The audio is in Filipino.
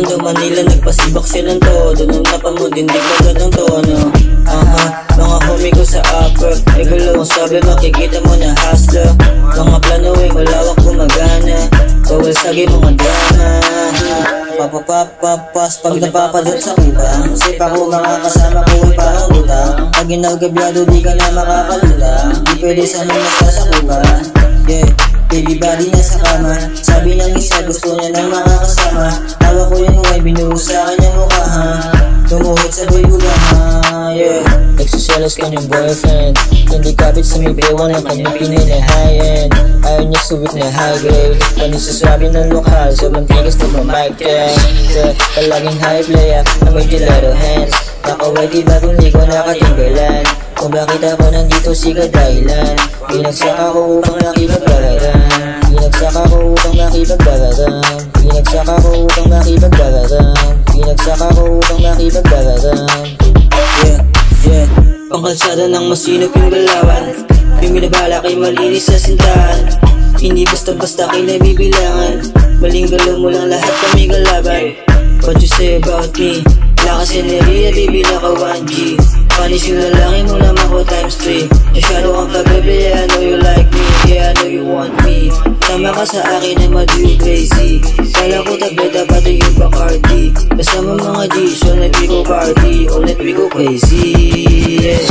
Nando Manila, nagpasibak silang todo. Nung napamudindig agad ang tono. Mga homie ko sa upper Regulo, sabi makikita mo na hustler. Mga plano ay malawak gumagana. Bawal sagi mga drama. Papapapas pag napapadot sa kupang. Sip ako mga kasama ko ay parang utang. Pag ginagabyado di ka na makakalutang. Di pwede sa nung nasasakupan. Yeah, baby body na sa kama. Sabi ng isa gusto niya ng makakasama. Tawa ko yung ay binuho sa kanyang mukha ha. Tumuhod sa boy buga ha. Yeah, nagsuselos ka ng boyfriend. Hindi kapit sa may bewan ng kanyang pinay na high-end. Ayaw niya suwit na high-grade. Panisusabi ng lokal, sobrang tigas na ma-mic tag. Palaging high player, amoy gelato hands. Nakawagi bagong ligo nakatinggalan. Kung bakit ako nandito siga dahilan. Pinagsaka ko upang makipagbagaran. Pinagsaka ko upang makipagbagaran. Pinagsaka ko upang makipagbagaran. Pinagsaka ko upang makipagbagaran. Yeah, pangkalsada ng masinop yung galawan. Yung binabala kay malinis sa sintahan. Hindi basta-basta kayo nabibilangan. Maling galaw mo lang lahat kami galaban. What you say about me? Lakas enerhiya, baby naka 1G. Panis yung lalaki mo naman ko times 3. Masyado kang kabebe, yeah I know you like me. Yeah I know you want me. Tama ka sa akin na madu you crazy. Kala ko tableta pati yung Bacardi. Kasama mga G, so let me go party. Oh let me go crazy. Yeah.